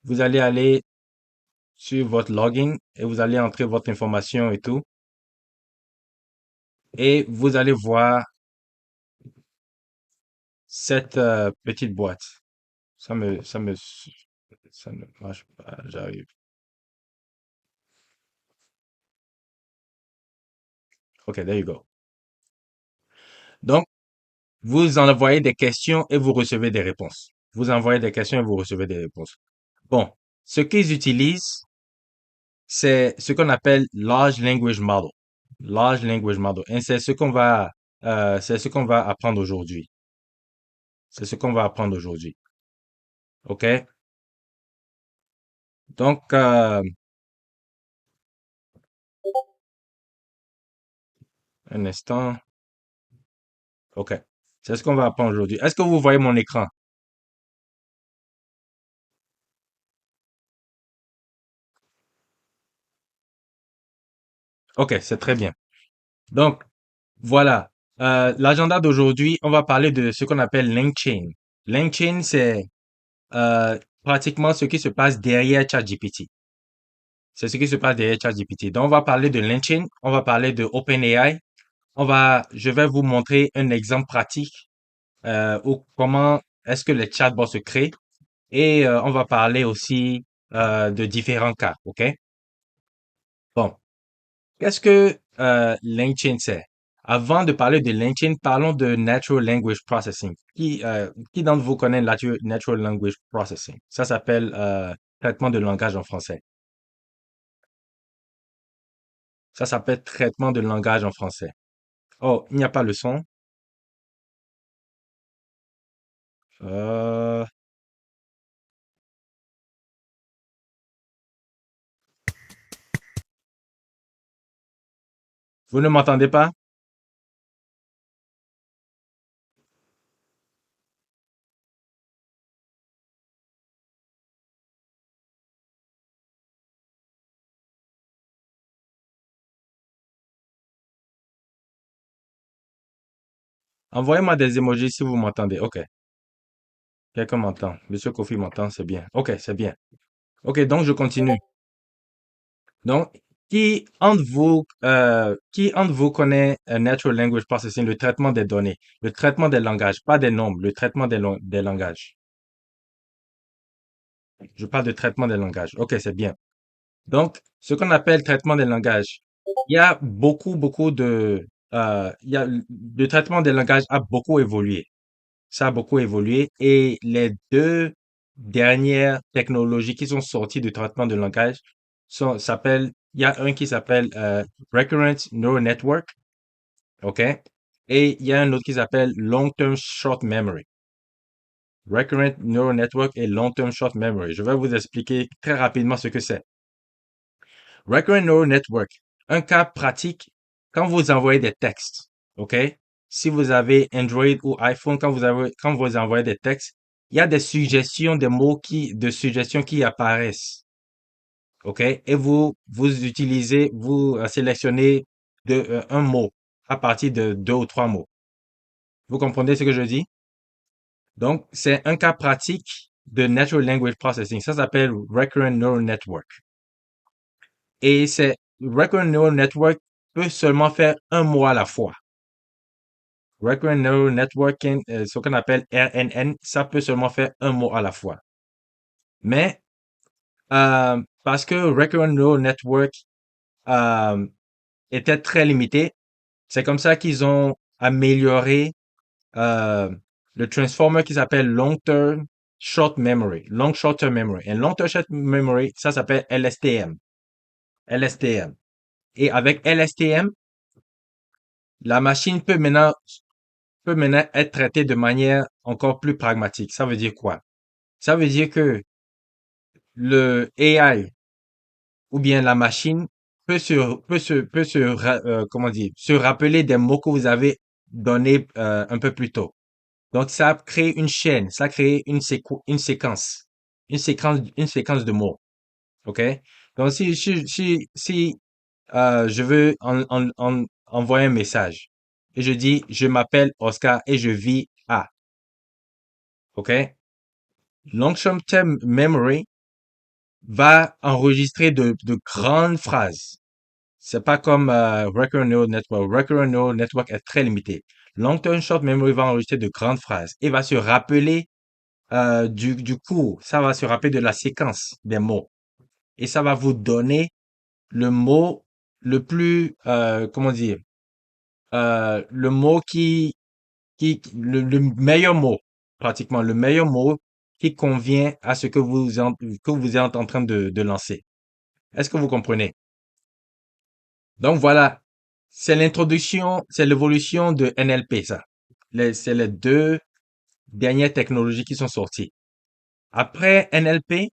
vous allez aller sur votre login et vous allez entrer votre information et tout. Et vous allez voir cette petite boîte. Ça me, ça me, ça ne marche pas. J'arrive. OK, there you go. Donc, vous envoyez des questions et vous recevez des réponses. Vous envoyez des questions et vous recevez des réponses. Bon, ce qu'ils utilisent, c'est ce qu'on appelle Large Language Model. Large Language Model. Et c'est ce qu'on va apprendre aujourd'hui. C'est ce qu'on va apprendre aujourd'hui. OK? Donc, un instant. OK. C'est ce qu'on va apprendre aujourd'hui. Est-ce que vous voyez mon écran? OK, c'est très bien. Donc, voilà. L'agenda d'aujourd'hui, on va parler de ce qu'on appelle LangChain. LangChain, c'est pratiquement ce qui se passe derrière ChatGPT. C'est ce qui se passe derrière ChatGPT. Donc, on va parler de LangChain, on va parler de OpenAI. Je vais vous montrer un exemple pratique où comment est-ce que les chatbots se créent et on va parler aussi de différents cas. OK? Bon, qu'est-ce que LangChain c'est? Avant de parler de LangChain, parlons de Natural Language Processing. Qui d'entre vous connaît Natural Language Processing? Ça s'appelle traitement de langage en français. Ça s'appelle traitement de langage en français. Oh, il n'y a pas le son. Euh, vous ne m'entendez pas? Envoyez-moi des emojis si vous m'entendez. OK. Quelqu'un m'entend. Monsieur Kofi m'entend, c'est bien. OK, c'est bien. OK, donc je continue. Donc, qui entre vous connaît Natural Language Processing, le traitement des données, le traitement des langages, pas des nombres, le traitement des langages. Je parle de traitement des langages. OK, c'est bien. Donc, ce qu'on appelle traitement des langages, il y a beaucoup le traitement des langages a beaucoup évolué. Ça a beaucoup évolué et les deux dernières technologies qui sont sorties du traitement de langage il y a un qui s'appelle Recurrent Neural Network, OK? Et il y a un autre qui s'appelle Long-Term Short Memory. Recurrent Neural Network et Long-Term Short Memory. Je vais vous expliquer très rapidement ce que c'est. Recurrent Neural Network, un cas pratique, quand vous envoyez des textes, OK? Si vous avez Android ou iPhone, quand vous envoyez des textes, il y a des suggestions, de suggestions qui apparaissent, OK? Et vous sélectionnez un mot à partir de deux ou trois mots. Vous comprenez ce que je dis? Donc, c'est un cas pratique de Natural Language Processing. Ça s'appelle Recurrent Neural Network. Et Recurrent Neural Network peut seulement faire un mot à la fois. Recurrent Neural Networking, ce qu'on appelle RNN, ça peut seulement faire un mot à la fois. Mais parce que Recurrent Neural Network euh, était très limité, c'est comme ça qu'ils ont amélioré euh, le transformer qui s'appelle Long Term Short Memory. Long Short Term Memory. Et Long Term Short Memory, ça s'appelle LSTM. LSTM. Et avec LSTM, la machine peut maintenant être traitée de manière encore plus pragmatique. Ça veut dire quoi? Ça veut dire que le AI ou bien la machine comment dire, se rappeler des mots que vous avez donnés un peu plus tôt. Donc, ça crée une chaîne, ça crée une séquence de mots. OK? Donc, si je veux envoyer un message et je dis, je m'appelle Oscar et je vis à. OK? Long-term memory va enregistrer de grandes phrases. C'est pas comme Recurrent Neural Network. Recurrent Neural Network est très limité. Long-term short memory va enregistrer de grandes phrases et va se rappeler du cours. Ça va se rappeler de la séquence des mots. Et ça va vous donner le mot le plus, comment dire, le mot le meilleur mot, pratiquement le meilleur mot qui convient à ce que vous êtes en train de lancer. Est-ce que vous comprenez? Donc voilà, c'est l'introduction, c'est l'évolution de NLP, ça. C'est les deux dernières technologies qui sont sorties. Après NLP,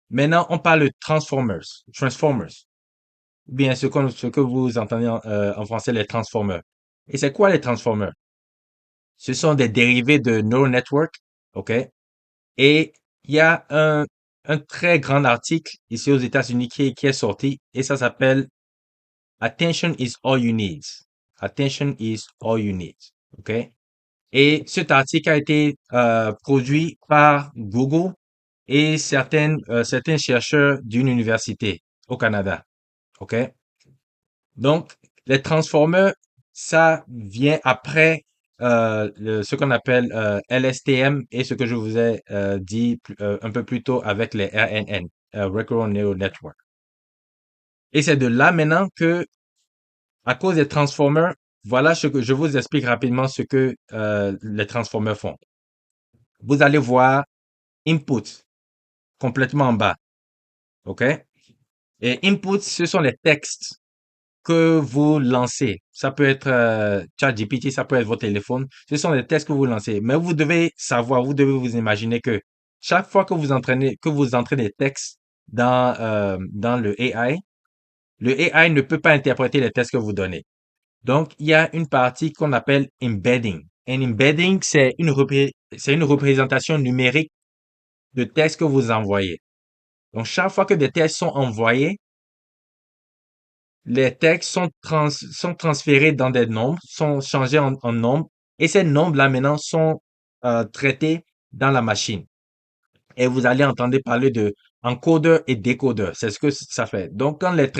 maintenant on parle de Transformers, ou bien ce que vous entendez en français, les Transformers. Et c'est quoi les Transformers? Ce sont des dérivés de Neural Network, ok? Et il y a un très grand article ici aux États-Unis qui est sorti et ça s'appelle Attention is all you need. Attention is all you need. OK? Et cet article a été produit par Google et certains chercheurs d'une université au Canada. OK? Donc, les transformers, ça vient après ce qu'on appelle LSTM et ce que je vous ai dit un peu plus tôt avec les RNN, Recurrent Neural Network. Et c'est de là maintenant que à cause des transformers, voilà ce que je vous explique rapidement ce que les transformers font. Vous allez voir input complètement en bas, OK? Et input, ce sont les textes que vous lancez. Ça peut être ChatGPT, ça peut être votre téléphone. Ce sont les textes que vous lancez. Mais vous devez savoir, vous devez vous imaginer que chaque fois que vous entrez des textes dans le AI, le AI ne peut pas interpréter les textes que vous donnez. Donc, il y a une partie qu'on appelle embedding. Un embedding, c'est une représentation numérique de texte que vous envoyez. Donc, chaque fois que des textes sont envoyés, les textes sont transférés dans des nombres, sont changés en nombres, et ces nombres-là maintenant sont traités dans la machine. Et vous allez entendre parler de encodeur et décodeur. C'est ce que ça fait. Donc, quand les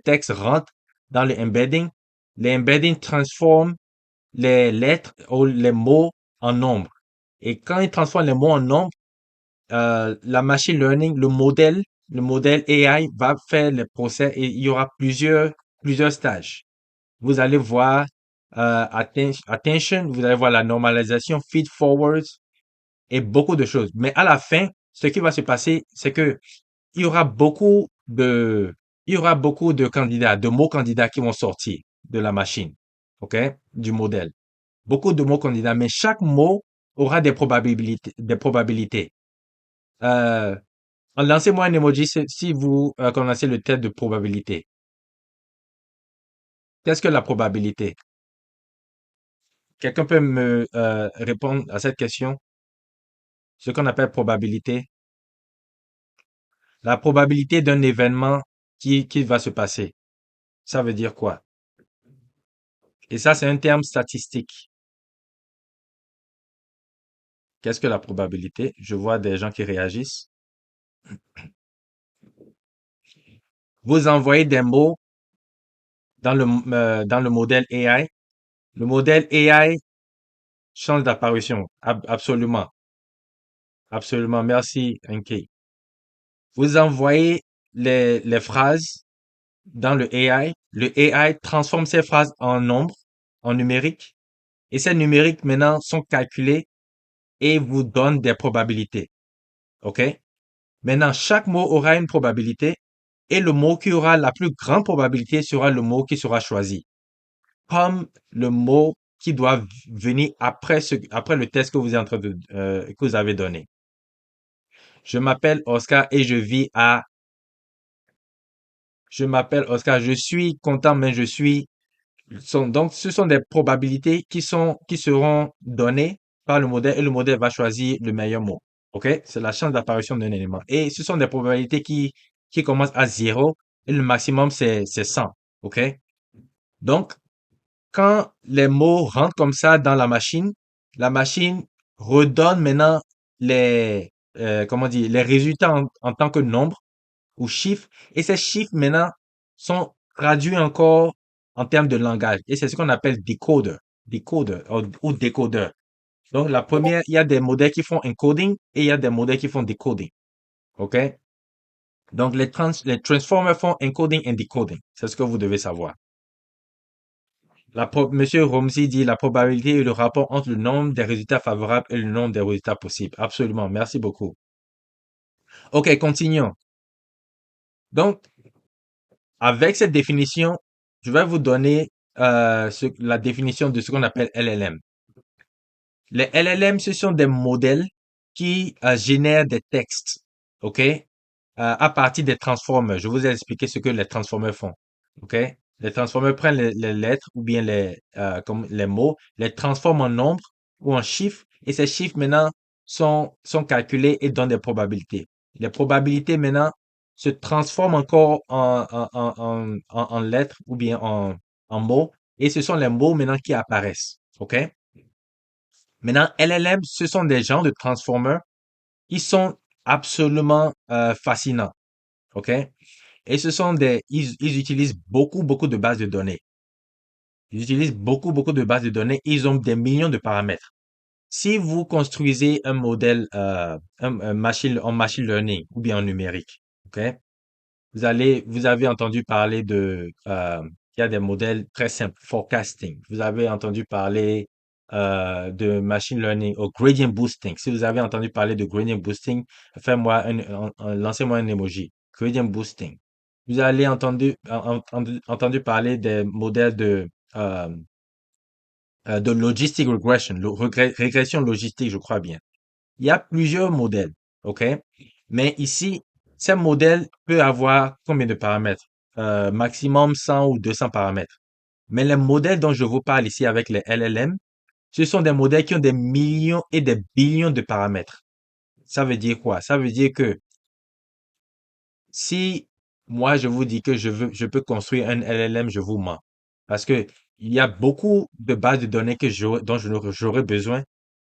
textes rentrent dans le embedding, les embedding transforment les lettres ou les mots en nombres. Et quand il transforme les mots en nombres, la machine learning, le modèle AI va faire les procès et il y aura plusieurs stages. Vous allez voir attention, vous allez voir la normalisation, feed forwards et beaucoup de choses. Mais à la fin, ce qui va se passer, c'est que il y aura il y aura beaucoup de candidats, de mots candidats qui vont sortir de la machine, OK, du modèle. Beaucoup de mots candidats, mais chaque mot aura des probabilités. Euh, Lancez-moi un emoji si vous connaissez le test de probabilité. Qu'est-ce que la probabilité? Quelqu'un peut me répondre à cette question? Ce qu'on appelle probabilité. La probabilité d'un événement qui va se passer. Ça veut dire quoi? Et ça, c'est un terme statistique. Qu'est-ce que la probabilité? Je vois des gens qui réagissent. Vous envoyez des mots dans le modèle AI. Le modèle AI change d'apparition. Absolument. Absolument. Merci, Enki. Vous envoyez les phrases dans le AI. Le AI transforme ces phrases en nombres, en numériques. Et ces numériques, maintenant, sont calculés et vous donnent des probabilités. OK? Maintenant, chaque mot aura une probabilité et le mot qui aura la plus grande probabilité sera le mot qui sera choisi. Comme le mot qui doit venir après le test que vous êtes en train que vous avez donné. Je m'appelle Oscar et je m'appelle Oscar, je suis content, mais donc ce sont des probabilités qui seront données par le modèle et le modèle va choisir le meilleur mot. OK? C'est la chance d'apparition d'un élément. Et ce sont des probabilités qui commencent à 0 et le maximum c'est 100. OK? Donc, quand les mots rentrent comme ça dans la machine redonne maintenant comment dire, les résultats en tant que nombre ou chiffres. Et ces chiffres maintenant sont traduits encore en termes de langage. Et c'est ce qu'on appelle décodeur ou décodeur. Donc, la première, il y a des modèles qui font encoding et il y a des modèles qui font decoding. OK? Donc, les transformers font encoding et decoding. C'est ce que vous devez savoir. Monsieur Romsey dit la probabilité et le rapport entre le nombre des résultats favorables et le nombre des résultats possibles. Absolument. Merci beaucoup. OK, continuons. Donc, avec cette définition, je vais vous donner la définition de ce qu'on appelle LLM. Les LLM, ce sont des modèles qui génèrent des textes, OK, à partir des transformers. Je vous ai expliqué ce que les transformers font, OK. Les transformers prennent les lettres ou bien comme les mots, les transforment en nombres ou en chiffres, et ces chiffres maintenant sont calculés et donnent des probabilités. Les probabilités maintenant se transforment encore en lettres ou bien en mots, et ce sont les mots maintenant qui apparaissent, OK. Maintenant, LLM, ce sont des genres de transformers qui sont absolument fascinants, OK? Et ils utilisent beaucoup de bases de données. Ils utilisent beaucoup de bases de données. Ils ont des millions de paramètres. Si vous construisez un modèle en machine learning ou bien en numérique, OK? Vous avez entendu parler il y a des modèles très simples, forecasting. Vous avez entendu parler de machine learning ou gradient boosting. Si vous avez entendu parler de gradient boosting, lancez-moi un emoji. Gradient boosting. Vous allez entendu parler des modèles de logistic regression, régression logistique, je crois bien. Il y a plusieurs modèles, OK? Mais ici, ce modèle peut avoir combien de paramètres? Maximum 100 ou 200 paramètres. Mais les modèles dont je vous parle ici avec les LLM, ce sont des modèles qui ont des millions et des billions de paramètres. Ça veut dire quoi? Ça veut dire que si moi je vous dis que je peux construire un LLM, je vous mens. Parce que il y a beaucoup de bases de données dont j'aurais besoin.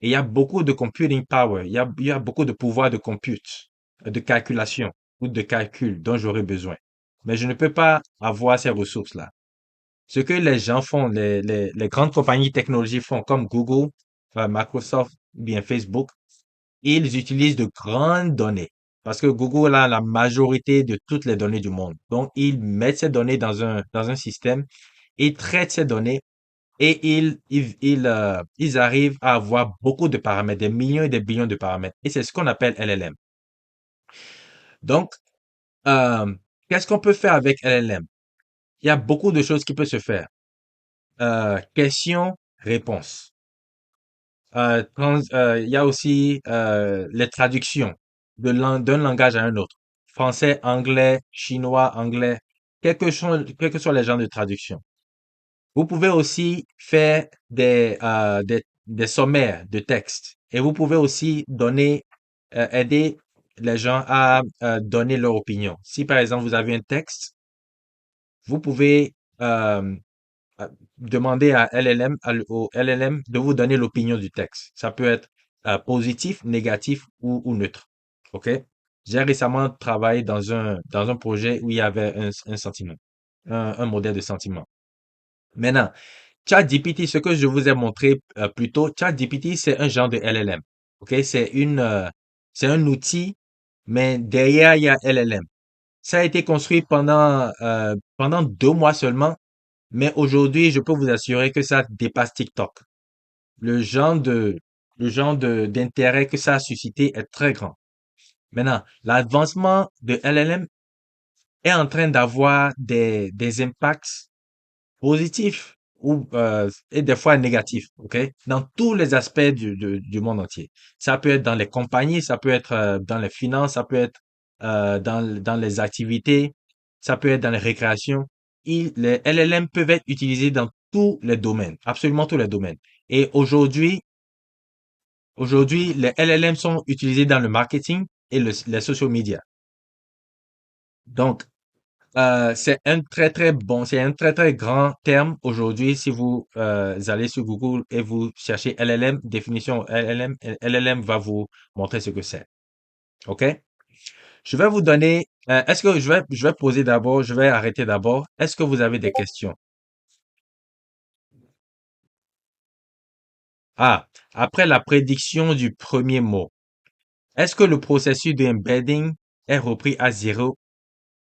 Et il y a beaucoup de computing power. Il y a beaucoup de pouvoir de compute, de calculation ou de calcul dont j'aurais besoin. Mais je ne peux pas avoir ces ressources-là. Ce que les gens font, les grandes compagnies technologiques font, comme Google, Microsoft, ou bien Facebook, ils utilisent de grandes données parce que Google a la majorité de toutes les données du monde. Donc, ils mettent ces données dans un système, ils traitent ces données et ils arrivent à avoir beaucoup de paramètres, des millions et des billions de paramètres. Et c'est ce qu'on appelle LLM. Donc, euh, qu'est-ce qu'on peut faire avec LLM? Il y a beaucoup de choses qui peuvent se faire. Question-réponse. Il y a aussi les traductions d'un langage à un autre. Français, anglais, chinois, anglais, quels que soient les genres de traduction. Vous pouvez aussi faire des sommaires de texte et vous pouvez aussi aider les gens à donner leur opinion. Si par exemple vous avez un texte, vous pouvez à- demander au LLM de vous donner l'opinion du texte. Ça peut être positif, négatif ou neutre. OK? J'ai récemment travaillé dans un projet où il y avait un sentiment, un modèle de sentiment. Maintenant, ChatGPT, ce que je vous ai montré plus tôt, ChatGPT, c'est un genre de LLM. OK? C'est un outil, mais derrière, il y a LLM. Ça a été construit pendant 2 mois seulement, mais aujourd'hui, je peux vous assurer que ça dépasse TikTok. Le genre de, d'intérêt que ça a suscité est très grand. Maintenant, l'avancement de LLM est en train d'avoir des impacts positifs et des fois négatifs, OK? Dans tous les aspects du monde entier. Ça peut être dans les compagnies, ça peut être dans les finances, ça peut être dans les activités, ça peut être dans les récréations. Les LLM peuvent être utilisés dans tous les domaines, absolument tous les domaines. Et aujourd'hui, les LLM sont utilisés dans le marketing et les social media. Donc, C'est un très très grand terme aujourd'hui. Si vous allez sur Google et vous cherchez LLM, définition LLM, LLM va vous montrer ce que c'est. OK? Je vais vous donner, est-ce que je vais poser d'abord, je vais arrêter d'abord. Est-ce que vous avez des questions? Ah, après la prédiction du premier mot, est-ce que le processus de embedding est repris à zéro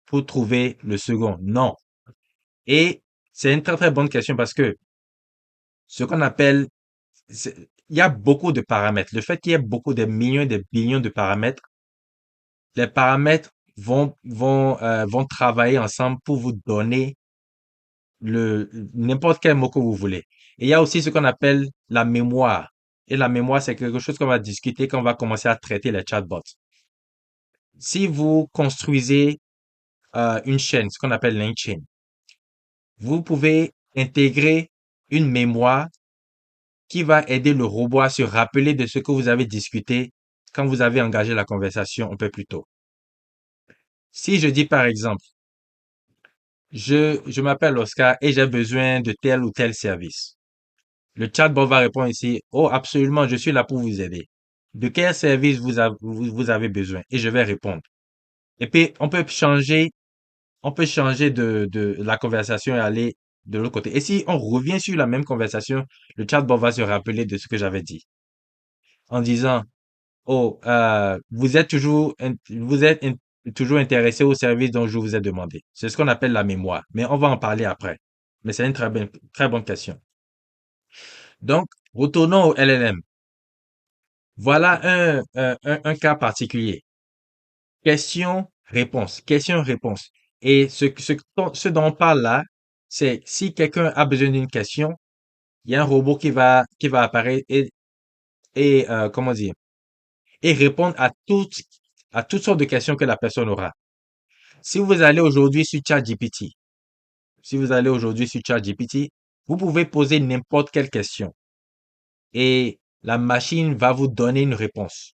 pour trouver le second? Non. Et c'est une très très bonne question parce que ce qu'on appelle, il y a beaucoup de paramètres. Le fait qu'il y ait beaucoup de millions et de billions de paramètres, les paramètres vont travailler ensemble pour vous donner n'importe quel mot que vous voulez. Et il y a aussi ce qu'on appelle la mémoire. Et la mémoire, c'est quelque chose qu'on va discuter quand on va commencer à traiter les chatbots. Si vous construisez une chaîne, ce qu'on appelle LinkedIn, vous pouvez intégrer une mémoire qui va aider le robot à se rappeler de ce que vous avez discuté quand vous avez engagé la conversation un peu plus tôt. Si je dis par exemple, je m'appelle Oscar et j'ai besoin de tel ou tel service. Le chatbot va répondre ici, oh, absolument, je suis là pour vous aider. De quel service vous avez besoin? Et je vais répondre. Et puis, on peut changer de la conversation et aller de l'autre côté. Et si on revient sur la même conversation, le chatbot va se rappeler de ce que j'avais dit en disant, oh, vous êtes toujours intéressé au service dont je vous ai demandé. C'est ce qu'on appelle la mémoire. Mais on va en parler après. Mais c'est une très bonne question. Donc, retournons au LLM. Voilà un cas particulier. Question-réponse. Question-réponse. Et ce dont on parle là, c'est si quelqu'un a besoin d'une question, il y a un robot qui va apparaître comment dire, et répondre à toutes sortes de questions que la personne aura. Si vous allez aujourd'hui sur ChatGPT, si vous allez aujourd'hui sur ChatGPT, vous pouvez poser n'importe quelle question et la machine va vous donner une réponse.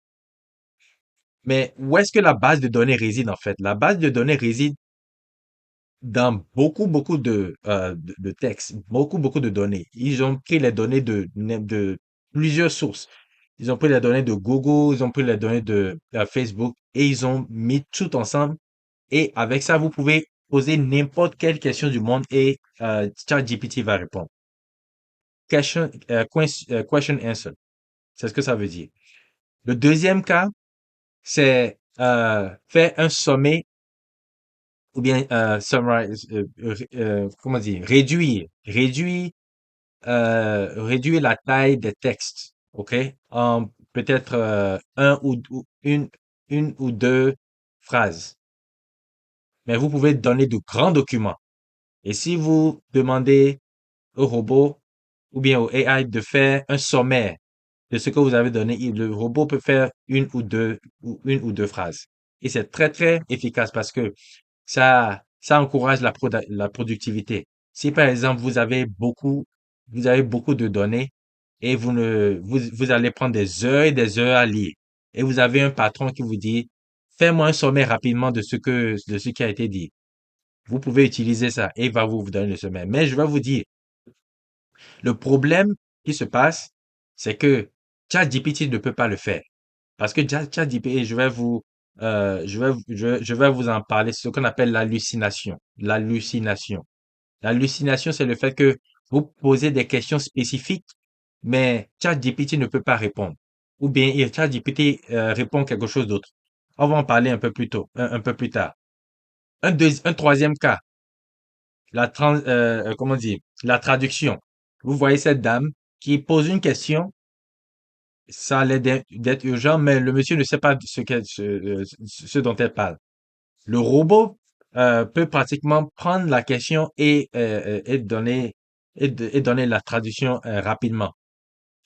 Mais où est-ce que la base de données réside en fait? La base de données réside dans beaucoup de textes, beaucoup de données. Ils ont pris les données de plusieurs sources. Ils ont pris les données de Google, ils ont pris les données de Facebook et ils ont mis tout ensemble. Et avec ça, vous pouvez poser n'importe quelle question du monde et ChatGPT va répondre. Question answer. C'est ce que ça veut dire. Le deuxième cas, c'est faire un sommet ou bien summarize, comment dire, réduire la taille des textes, ok, en peut-être une ou deux phrases. Mais vous pouvez donner de grands documents. Et si vous demandez au robot ou bien au AI de faire un sommaire de ce que vous avez donné, le robot peut faire une ou deux phrases. Et c'est très, très efficace parce que ça encourage la productivité. Si par exemple vous avez beaucoup de données et vous allez prendre des heures et des heures à lire et vous avez un patron qui vous dit, fais-moi un sommaire rapidement de ce qui a été dit. Vous pouvez utiliser ça et il va vous donner le sommaire. Mais je vais vous dire, le problème qui se passe, c'est que ChatGPT ne peut pas le faire. Parce que ChatGPT, je vais vous en parler, ce qu'on appelle l'hallucination. L'hallucination. L'hallucination, c'est le fait que vous posez des questions spécifiques, mais ChatGPT ne peut pas répondre. Ou bien ChatGPT répond quelque chose d'autre. On va en parler un peu plus tôt, un peu plus tard. Un troisième cas, comment dire, la traduction. Vous voyez cette dame qui pose une question, ça a l'air d'être urgent, mais le monsieur ne sait pas ce dont elle parle. Le robot peut pratiquement prendre la question et donner la traduction rapidement.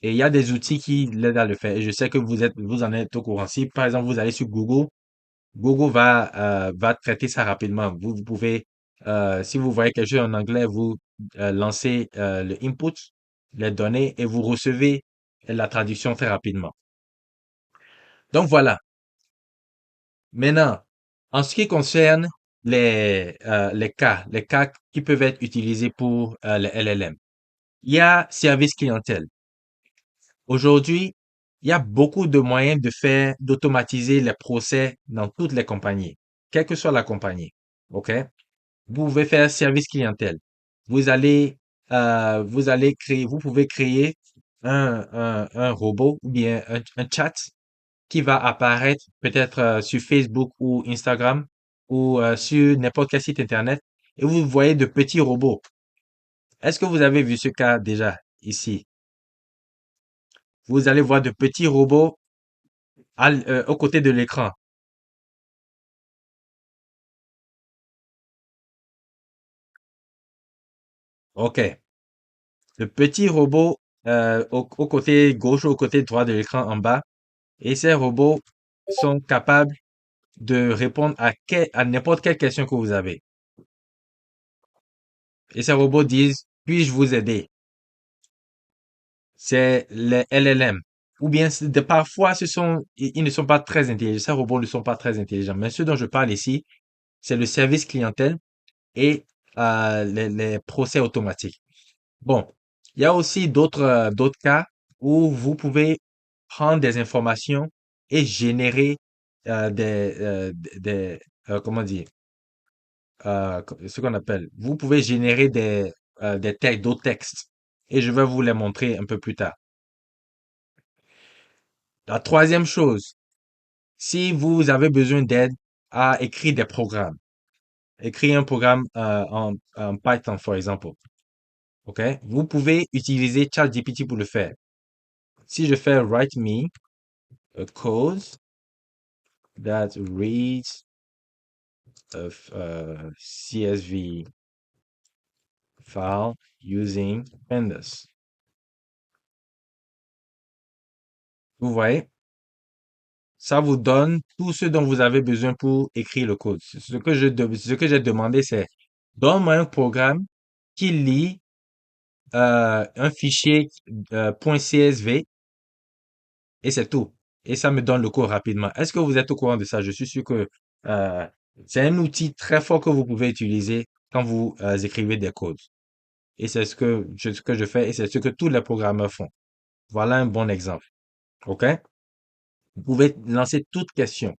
Et il y a des outils qui l'aident à le faire. Et je sais que vous en êtes au courant. Si par exemple vous allez sur Google, Google va traiter ça rapidement. Vous pouvez, si vous voyez quelque chose en anglais, vous lancez le input, les données, et vous recevez la traduction très rapidement. Donc voilà. Maintenant, en ce qui concerne les cas qui peuvent être utilisés pour les LLM. Il y a service clientèle. Aujourd'hui, il y a beaucoup de moyens de faire, d'automatiser les procès dans toutes les compagnies, quelle que soit la compagnie. OK? Vous pouvez faire service clientèle. Vous allez créer, vous pouvez créer un robot ou bien un chat qui va apparaître peut-être sur Facebook ou Instagram ou sur n'importe quel site internet et vous voyez de petits robots. Est-ce que vous avez vu ce cas déjà ici? Vous allez voir de petits robots aux côtés de l'écran. OK. Le petit robot au côté gauche ou au côté droit de l'écran en bas. Et ces robots sont capables de répondre à n'importe quelle question que vous avez. Et ces robots disent, puis-je vous aider? C'est les LLM. Ou bien, parfois, ils ne sont pas très intelligents. Ces robots ne sont pas très intelligents. Mais ce dont je parle ici, c'est le service clientèle et les procès automatiques. Bon, il y a aussi d'autres cas où vous pouvez prendre des informations et générer comment dire, ce qu'on appelle, vous pouvez générer des textes, d'autres textes. Et je vais vous les montrer un peu plus tard. La troisième chose, si vous avez besoin d'aide à écrire des programmes, écrire un programme en Python, par exemple, OK? Vous pouvez utiliser ChatGPT pour le faire. Si je fais write me a code that reads a CSV file using pandas. Vous voyez, ça vous donne tout ce dont vous avez besoin pour écrire le code. Ce que j'ai demandé, c'est donne-moi un programme qui lit un fichier .csv et c'est tout. Et ça me donne le code rapidement. Est-ce que vous êtes au courant de ça? Je suis sûr que euh, c'est un outil très fort que vous pouvez utiliser quand vous écrivez des codes. Et c'est ce que je fais et c'est ce que tous les programmeurs font. Voilà un bon exemple. OK? Vous pouvez lancer toute question.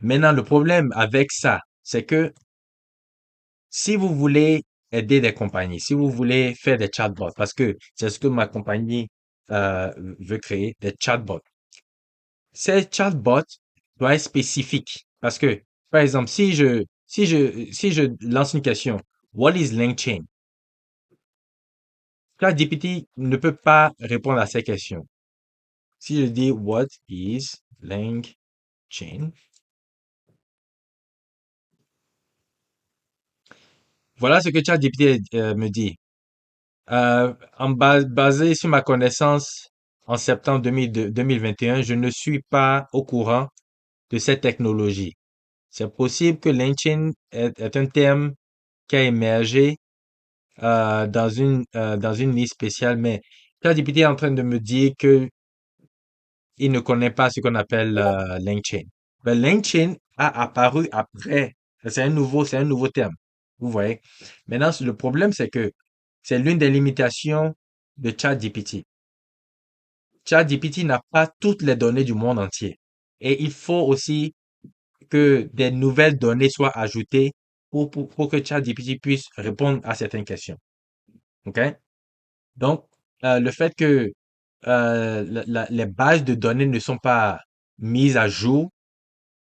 Maintenant, le problème avec ça, c'est que si vous voulez aider des compagnies, si vous voulez faire des chatbots, parce que c'est ce que ma compagnie veut créer, des chatbots. Ces chatbots doivent être spécifiques. Parce que, par exemple, si je lance une question, what is LangChain? ChatGPT ne peut pas répondre à ces questions. Si je dis what is LangChain, voilà ce que ChatGPT me dit. Basé sur ma connaissance en septembre 2021, je ne suis pas au courant de cette technologie. C'est possible que LangChain est un terme qui a émergé dans une liste spéciale, mais ChatGPT est en train de me dire que il ne connaît pas ce qu'on appelle LangChain. Ben, LangChain a apparu après. C'est un nouveau terme. Vous voyez. Maintenant, le problème, c'est que c'est l'une des limitations de ChatGPT. ChatGPT n'a pas toutes les données du monde entier. Et il faut aussi que des nouvelles données soient ajoutées pour que ChatGPT puisse répondre à certaines questions. OK? Donc, le fait que les bases de données ne sont pas mises à jour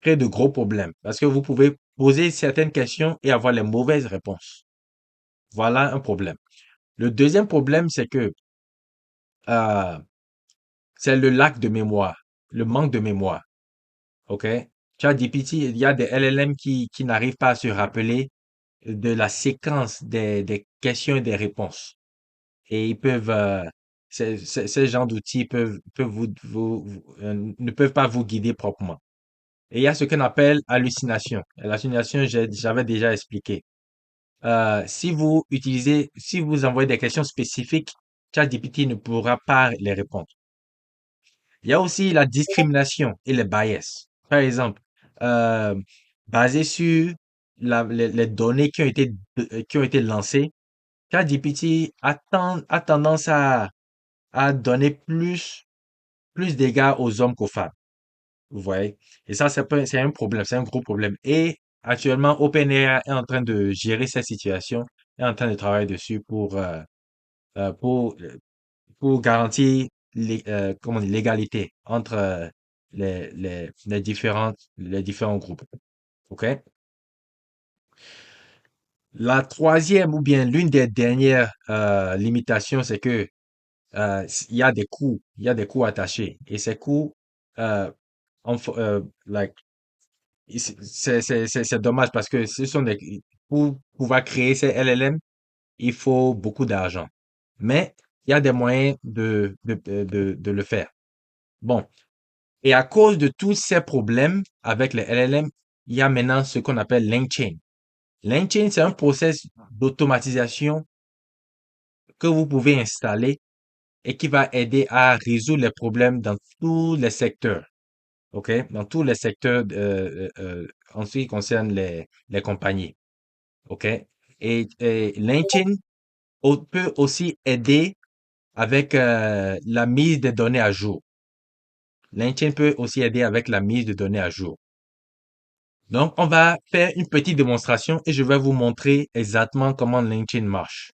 crée de gros problèmes parce que vous pouvez poser certaines questions et avoir les mauvaises réponses. Voilà un problème. Le deuxième problème, c'est que euh, c'est le lac de mémoire, le manque de mémoire. OK? ChatGPT, il y a des LLM qui n'arrivent pas à se rappeler de la séquence des questions et des réponses. Et ils peuvent, ces genres d'outils peuvent ne peuvent pas vous guider proprement. Et il y a ce qu'on appelle hallucination. L'hallucination, j'avais déjà expliqué. Si vous envoyez des questions spécifiques, ChatGPT ne pourra pas les répondre. Il y a aussi la discrimination et les bias. Par exemple, euh, basé sur les données qui ont été lancées, ChatGPT a tendance à donner plus d'égards aux hommes qu'aux femmes. Vous voyez? Et ça, c'est un problème, c'est un gros problème. Et actuellement, OpenAI est en train de gérer cette situation, est en train de travailler dessus euh, pour, pour garantir comment dire, l'égalité entre les différents groupes. OK? La troisième ou bien l'une des dernières limitations, c'est que il y a des coûts, il y a des coûts attachés. Et ces coûts, euh, like, c'est dommage parce que pour pouvoir créer ces LLM, il faut beaucoup d'argent. Mais il y a des moyens de le faire. Bon. Et à cause de tous ces problèmes avec les LLM, il y a maintenant ce qu'on appelle LangChain. LangChain, c'est un process d'automatisation que vous pouvez installer et qui va aider à résoudre les problèmes dans tous les secteurs. OK? Dans tous les secteurs en ce qui concerne les compagnies. OK? Et LangChain peut aussi aider avec la mise des données à jour. LangChain peut aussi aider avec la mise de données à jour. Donc, on va faire une petite démonstration et je vais vous montrer exactement comment LangChain marche.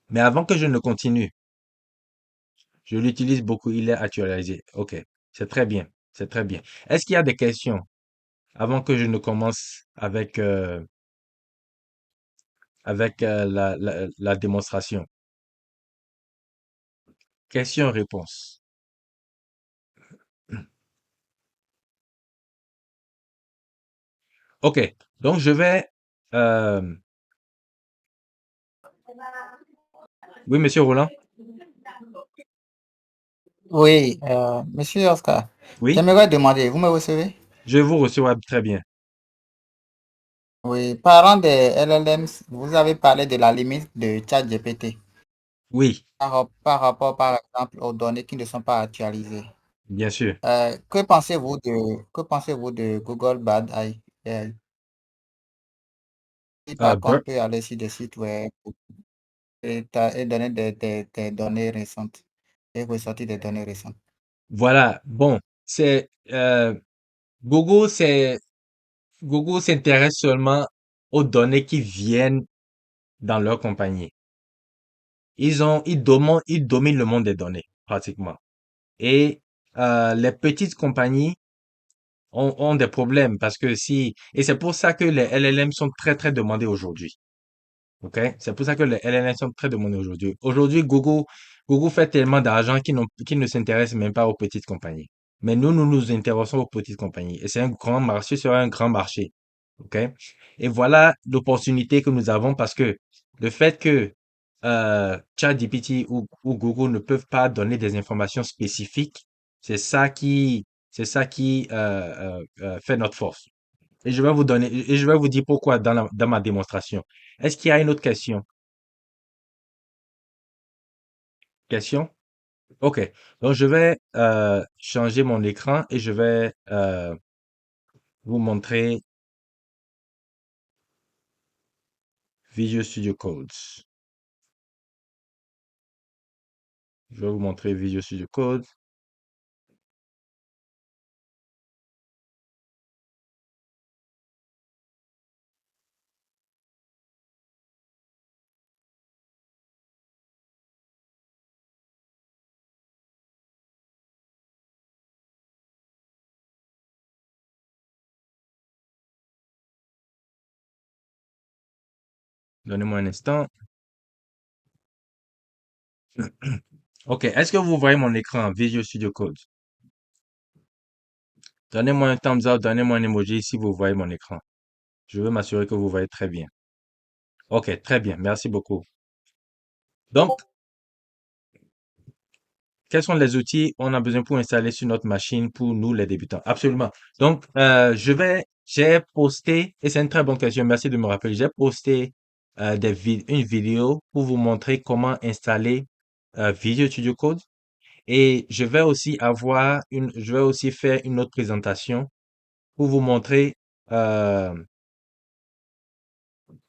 Mais avant que je ne continue, je l'utilise beaucoup, il est actualisé. OK, c'est très bien, c'est très bien. Est-ce qu'il y a des questions avant que je ne commence avec la démonstration? Questions-réponses. OK, donc je vais... euh, Oui, monsieur Roland? Oui, monsieur Oscar, Oui, j'aimerais demander, vous me recevez? je vous reçois très bien. Oui, parlant des LLMs, vous avez parlé de la limite de ChatGPT Oui, par rapport, par exemple, aux données qui ne sont pas actualisées. bien sûr. Que pensez-vous de Google Bad AI? Euh, Par contre, Bur- on peut aller sur des sites web et donner des données récentes et ressortir des données récentes. voilà, bon, Google, Google s'intéresse seulement aux données qui viennent dans leur compagnie. Ils dominent le monde des données, pratiquement. Et les petites compagnies ont des problèmes parce que et c'est pour ça que les LLM sont très, très demandés aujourd'hui. OK? C'est pour ça que les LLM sont très demandés aujourd'hui. Aujourd'hui, Google fait tellement d'argent qu'ils ne s'intéressent même pas aux petites compagnies. Mais nous nous intéressons aux petites compagnies. Et c'est un grand marché sur un grand marché. OK? Et voilà l'opportunité que nous avons parce que le fait que ChatGPT ou Google ne peuvent pas donner des informations spécifiques, c'est ça qui fait notre force. Et je vais vous dire pourquoi dans ma démonstration. Est-ce qu'il y a une autre question? Question? OK. Donc, je vais changer mon écran et je vais vous montrer Visual Studio Codes. Je vais vous montrer Visual Studio Code. Donnez-moi un instant. OK. Est-ce que vous voyez mon écran Visual Studio Code? Donnez-moi un thumbs up, donnez-moi un emoji si vous voyez mon écran. Je veux m'assurer que vous voyez très bien. OK, très bien. Merci beaucoup. Donc, quels sont les outils on a besoin pour installer sur notre machine pour nous, les débutants? Absolument. Donc, j'ai posté, et c'est une très bonne question, merci de me rappeler, j'ai posté une vidéo pour vous montrer comment installer Visual Studio Code. Et je vais aussi faire une autre présentation pour vous montrer euh,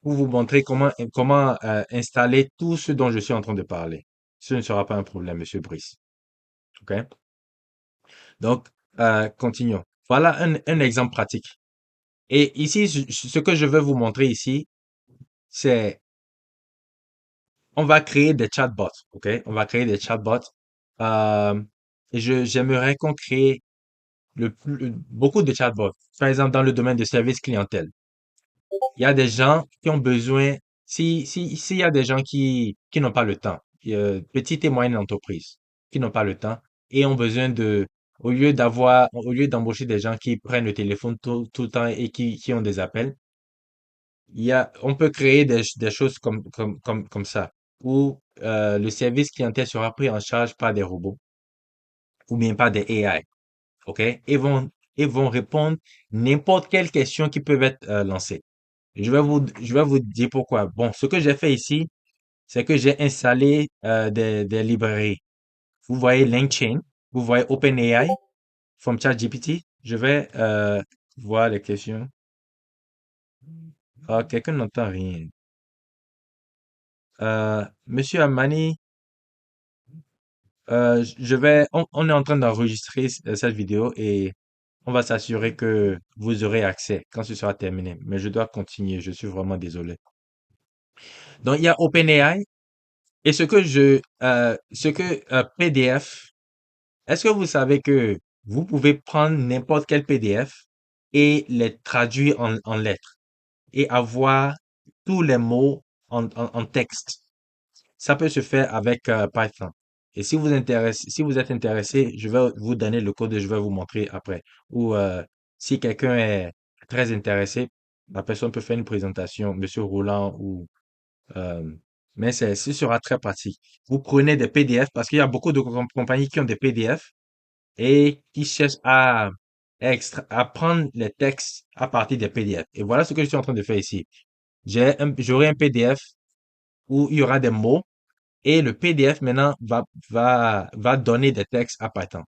pour vous montrer comment installer tout ce dont je suis en train de parler. Ce ne sera pas un problème, Monsieur Brice. OK? Donc, continuons. Voilà un exemple pratique. Et ici, ce que je veux vous montrer ici, c'est on va créer des chatbots. OK? On va créer des chatbots. Euh, et j'aimerais qu'on crée beaucoup de chatbots. Par exemple, dans le domaine de service clientèle. Il y a des gens qui ont besoin, s'il y a des gens qui n'ont pas le temps, petites et moyennes entreprises, qui n'ont pas le temps et ont besoin au lieu d'embaucher des gens qui prennent le téléphone tout le temps et qui ont des appels, on peut créer des choses comme ça, où le service clientèle sera pris en charge par des robots ou bien par des AI, OK? Et vont répondre n'importe quelle question qui peut être lancée. Je vais vous dire pourquoi. Bon, ce que j'ai fait ici, c'est que j'ai installé des librairies. Vous voyez LangChain, vous voyez OpenAI from ChatGPT. Je vais voir les questions. Ah, quelqu'un n'entend rien. Monsieur Amani, on est en train d'enregistrer cette vidéo et on va s'assurer que vous aurez accès quand ce sera terminé. Mais je dois continuer. Je suis vraiment désolé. Donc, il y a OpenAI. Et ce que PDF, est-ce que vous savez que vous pouvez prendre n'importe quel PDF et les traduire en lettres et avoir tous les mots en texte? Ça peut se faire avec Python. Et si vous êtes intéressé, je vais vous donner le code et je vais vous montrer après. Ou si quelqu'un est très intéressé, la personne peut faire une présentation, Monsieur Roland ou euh, mais ce sera très pratique. Vous prenez des PDF parce qu'il y a beaucoup de compagnies qui ont des PDF et qui cherchent à prendre les textes à partir des PDF. Et voilà ce que je suis en train de faire ici. J'aurai un PDF où il y aura des mots et le PDF maintenant va donner des textes à Python.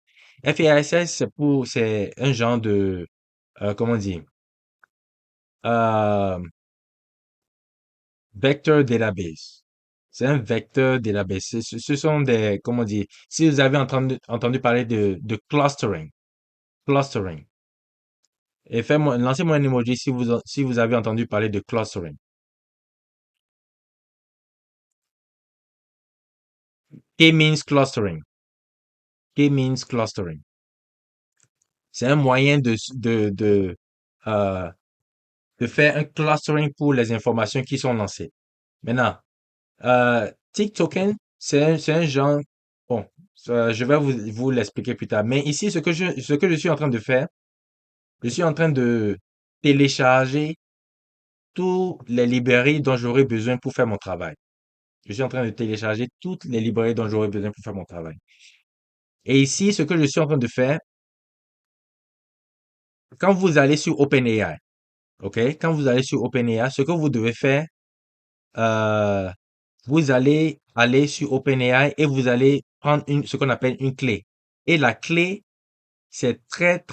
FASS, c'est un genre de, comment dire, euh, Vector Database. C'est un vecteur database. Ce sont des, comment dire, si vous avez entendu parler de clustering, clustering. Et lancez-moi un emoji si vous avez entendu parler de clustering. K-means clustering. K-means clustering. C'est un moyen euh, de faire un clustering pour les informations qui sont lancées. Maintenant, TikToken, c'est un genre, bon, je vais vous l'expliquer plus tard. Mais ici, ce que je suis en train de faire, je suis en train de télécharger toutes les librairies dont j'aurai besoin pour faire mon travail. Je suis en train de télécharger toutes les librairies dont j'aurai besoin pour faire mon travail. Et ici, ce que je suis en train de faire, quand vous allez sur OpenAI, OK? Quand vous allez sur OpenAI, ce que vous devez faire, euh, vous allez aller sur OpenAI et vous allez prendre ce qu'on appelle une clé. Et la clé, c'est très,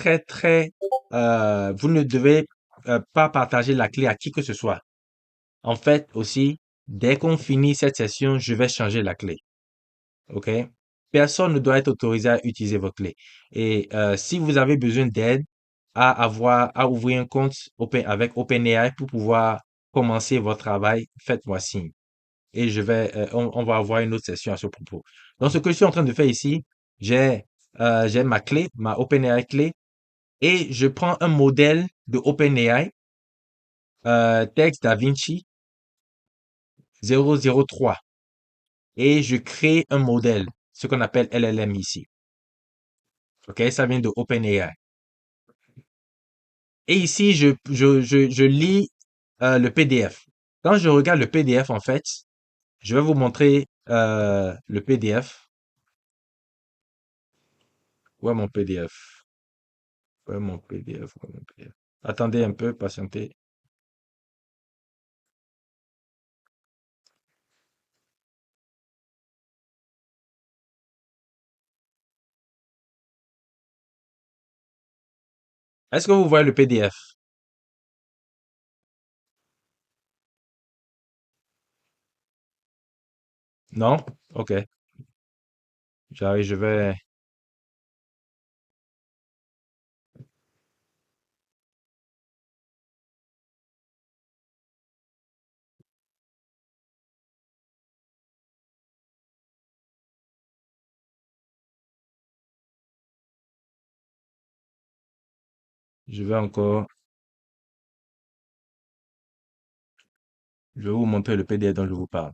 vous ne devez pas partager la clé à qui que ce soit. En fait, aussi, dès qu'on finit cette session, je vais changer la clé. OK? Personne ne doit être autorisé à utiliser vos clés. Et si vous avez besoin d'aide à ouvrir un compte avec OpenAI pour pouvoir commencer votre travail, faites-moi signe. Et on va avoir une autre session à ce propos. Donc, ce que je suis en train de faire ici, j'ai, j'ai ma clé, ma OpenAI clé, et je prends un modèle de OpenAI, texte DaVinci 003. Et je crée un modèle, ce qu'on appelle LLM ici. OK, ça vient de OpenAI. Et ici, je lis le PDF. Quand je regarde le PDF, en fait, je vais vous montrer le PDF. Où est mon PDF? Où est mon PDF? Où est mon PDF? Attendez un peu, patientez. Est-ce que vous voyez le PDF? Non? Ok. J'arrive, je vais encore, je vais vous montrer le PDF dont je vous parle.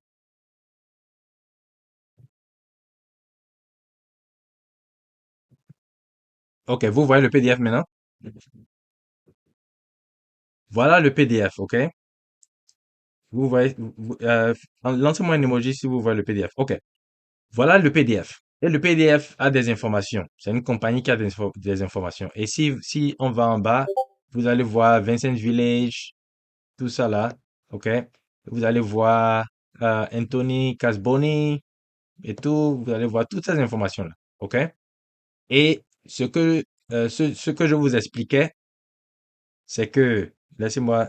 Ok, vous voyez le PDF maintenant? Voilà le PDF, ok? Vous voyez, lancez-moi un emoji si vous voyez le PDF. Ok, voilà le PDF. Et le PDF a des informations. C'est une compagnie qui a des informations. Et si on va en bas, vous allez voir Vincent Village, tout ça là, ok? Vous allez voir Anthony Casboni et tout. Vous allez voir toutes ces informations là, ok? Et ce que je vous expliquais, c'est que, laissez-moi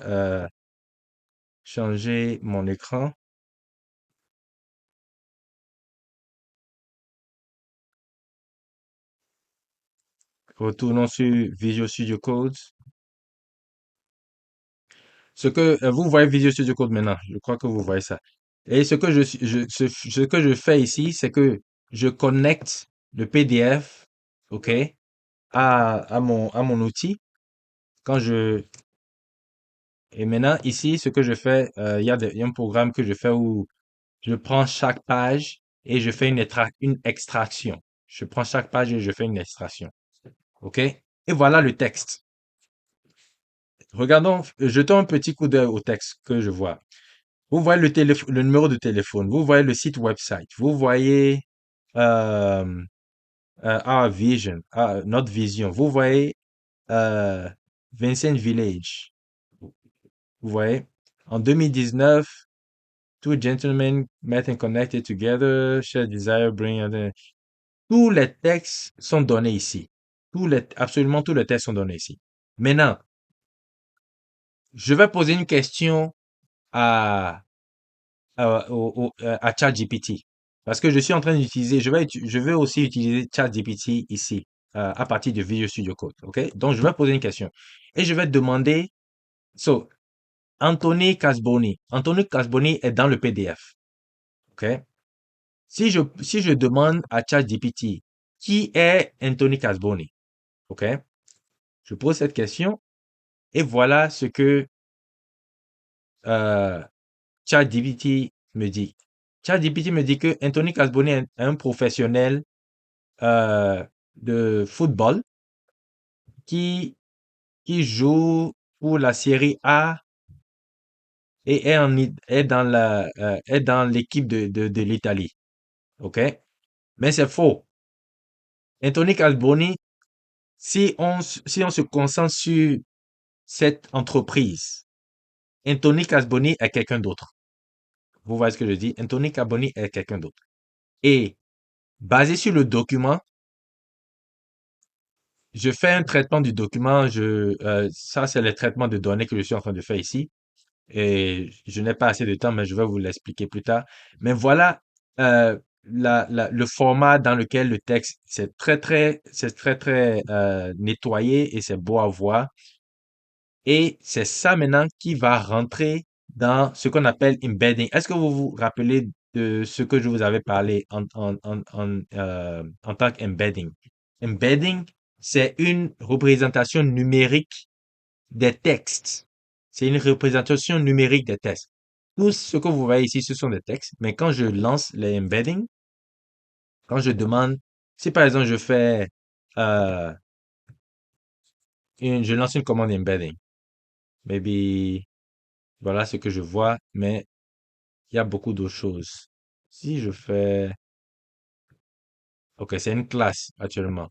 changer mon écran. Retournons sur Visual Studio Code. Ce que vous voyez Visual Studio Code maintenant, je crois que vous voyez ça. Et ce que je fais ici, c'est que je connecte le PDF, ok, à mon outil. Quand je Et maintenant ici, ce que je fais, il y a un programme que je fais où je prends chaque page et je fais une extraction. Je prends chaque page et je fais une extraction, ok. Et voilà le texte. Regardons, jetons un petit coup d'œil au texte que je vois. Vous voyez le numéro de téléphone, vous voyez le site website, vous voyez euh, Our Vision, notre vision, vous voyez euh, Vincent Village, vous voyez. En 2019, two gentlemen met and connected together, shared desire, tous les textes sont donnés ici. Absolument tous les textes sont donnés ici. Maintenant, je vais poser une question à à ChatGPT. Parce que je suis en train d'utiliser, je vais aussi utiliser ChatGPT ici, à partir de Visual Studio Code. OK? Donc, je vais poser une question. Et je vais demander, so, Anthony Casboni. Anthony Casboni est dans le PDF. OK? Si je demande à ChatGPT, qui est Anthony Casboni? OK? Je pose cette question et voilà ce que, euh, ChatGPT me dit. ChatGPT me dit que Anthony Casboni est un professionnel euh, de football qui, qui joue pour la Série A et est dans l'équipe de l'Italie. OK? Mais c'est faux. Anthony Casboni, si on se concentre sur cette entreprise, Anthony Casboni est quelqu'un d'autre. Vous voyez ce que je dis? Anthony Casboni est quelqu'un d'autre. Et basé sur le document, je fais un traitement du document. Ça, c'est le traitement de données que je suis en train de faire ici. Et je n'ai pas assez de temps, mais je vais vous l'expliquer plus tard. Mais voilà, le format dans lequel le texte, c'est très, nettoyé et c'est beau à voir. Et c'est ça maintenant qui va rentrer dans ce qu'on appelle embedding. Est-ce que vous vous rappelez de ce que je vous avais parlé en tant qu'embedding? Embedding, c'est une représentation numérique des textes. C'est une représentation numérique des textes. Tout ce que vous voyez ici, ce sont des textes, mais quand je lance les embedding, quand je demande, si par exemple je fais, euh, je lance une commande embedding, maybe, voilà ce que je vois, mais il y a beaucoup d'autres choses. Si je fais, ok, c'est une classe actuellement.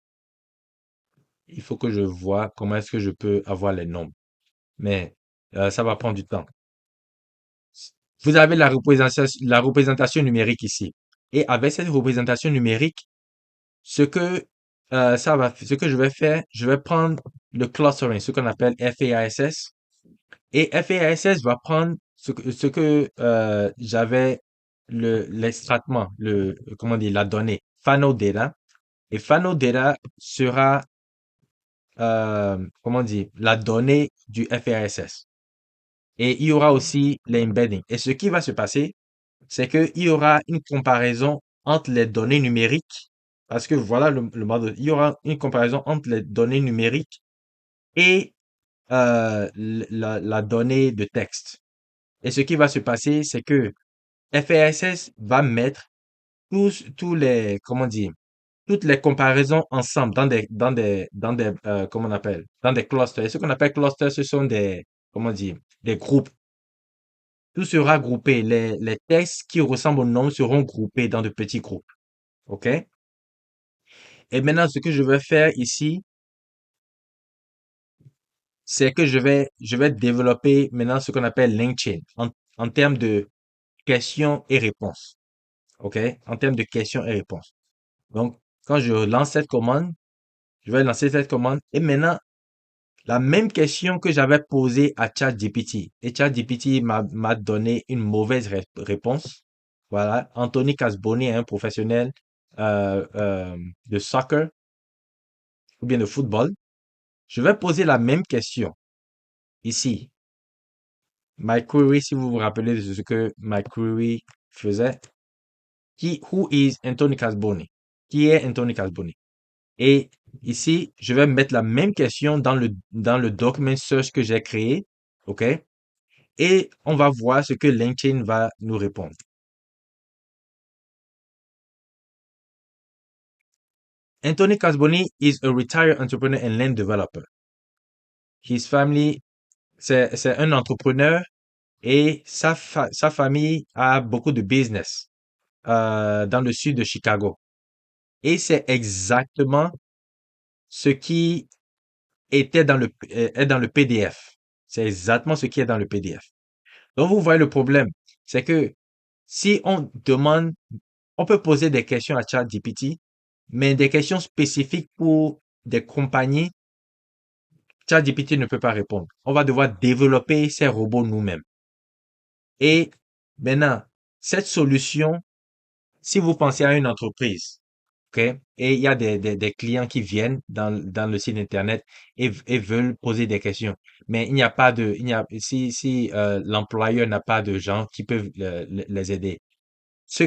Il faut que je vois comment est-ce que je peux avoir les nombres, mais ça va prendre du temps. Vous avez la représentation numérique ici. Et avec cette représentation numérique, ce que je vais faire, je vais prendre le clustering, ce qu'on appelle FAISS. Et FAISS va prendre ce que j'avais l'extraitement, comment dire, la donnée, final data. Et final data sera, comment dire, la donnée du FRSS. Et il y aura aussi l'embedding. Et ce qui va se passer, c'est qu'il y aura une comparaison entre les données numériques, parce que voilà le mode, il y aura une comparaison entre les données numériques et la donnée de texte. Et ce qui va se passer, c'est que FRSS va mettre tous les, comment dire, toutes les comparaisons ensemble comment on appelle, dans des clusters. Et ce qu'on appelle clusters, ce sont des, comment dire, des groupes. Tout sera groupé. Les textes qui ressemblent au nom seront groupés dans de petits groupes. OK? Et maintenant, ce que je vais faire ici, c'est que je vais développer maintenant ce qu'on appelle LangChain en termes de questions et réponses. OK? En termes de questions et réponses. Donc, quand je lance cette commande, je vais lancer cette commande et maintenant, la même question que j'avais posée à ChatGPT. Et ChatGPT m'a donné une mauvaise réponse. Voilà. Anthony Casboni est un professionnel de soccer ou bien de football. Je vais poser la même question ici. My query, si vous vous rappelez de ce que my query faisait. Who is Anthony Casboni? Qui est Anthony Casboni? Et ici, je vais mettre la même question dans le document search que j'ai créé. OK? Et on va voir ce que LinkedIn va nous répondre. Anthony Casboni is a retired entrepreneur and land developer. His family, c'est un entrepreneur et sa famille a beaucoup de business dans le sud de Chicago. Et c'est exactement ce qui est dans le PDF. C'est exactement ce qui est dans le PDF. Donc, vous voyez le problème. C'est que si on demande, on peut poser des questions à ChatGPT, mais des questions spécifiques pour des compagnies, ChatGPT ne peut pas répondre. On va devoir développer ces robots nous-mêmes. Et maintenant, cette solution, si vous pensez à une entreprise, OK, et il y a des clients qui viennent dans le site Internet et veulent poser des questions, mais il n'y a pas de, il n'y a, si l'employeur n'a pas de gens qui peuvent les aider.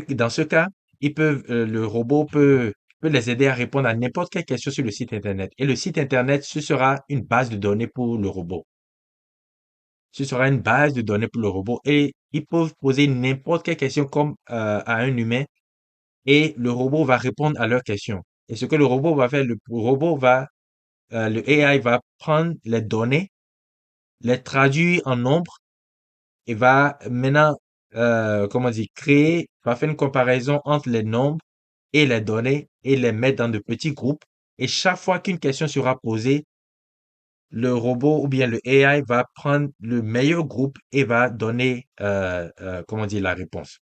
Dans ce cas, le robot peut les aider à répondre à n'importe quelle question sur le site Internet. Et le site Internet, ce sera une base de données pour le robot. Ce sera une base de données pour le robot. Et ils peuvent poser n'importe quelle question comme à un humain et le robot va répondre à leurs questions. Et ce que le robot va faire, le AI va prendre les données, les traduire en nombres et va maintenant, comment dire, va faire une comparaison entre les nombres et les données et les mettre dans de petits groupes. Et chaque fois qu'une question sera posée, le robot ou bien le AI va prendre le meilleur groupe et va donner, comment dire, la réponse.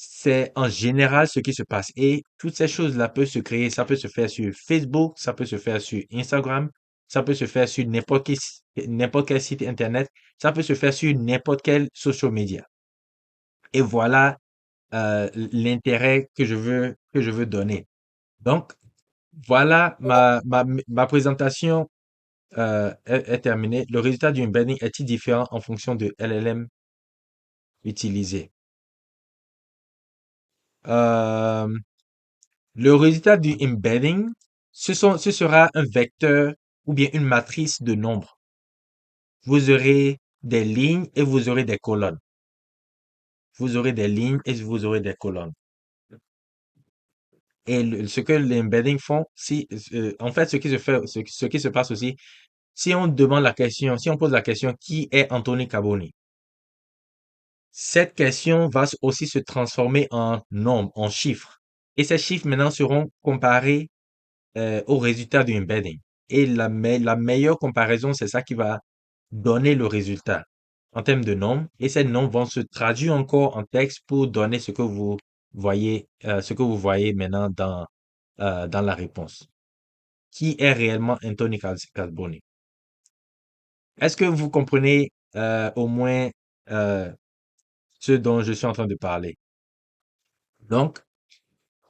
C'est en général ce qui se passe. Et toutes ces choses-là peuvent se créer. Ça peut se faire sur Facebook, ça peut se faire sur Instagram, ça peut se faire sur n'importe quel site Internet, ça peut se faire sur n'importe quel social media. Et voilà l'intérêt que je veux donner. Donc, voilà ma présentation est terminée. Le résultat du embedding est-il différent en fonction de LLM utilisé? Euh, le résultat du embedding, ce sera un vecteur ou bien une matrice de nombres. Vous aurez des lignes et vous aurez des colonnes. Vous aurez des lignes et vous aurez des colonnes. Et ce que les embeddings font, en fait, ce qui se passe aussi, si on demande la question, si on pose la question, qui est Anthony Carboni? Cette question va aussi se transformer en nombre, en chiffres. Et ces chiffres maintenant seront comparés au résultat du embedding. Et la meilleure comparaison, c'est ça qui va donner le résultat en termes de nombres. Et ces nombres vont se traduire encore en texte pour donner ce que vous voyez maintenant dans la réponse. Qui est réellement Anthony Carboni? Est-ce que vous comprenez au moins euh, ce dont je suis en train de parler? Donc,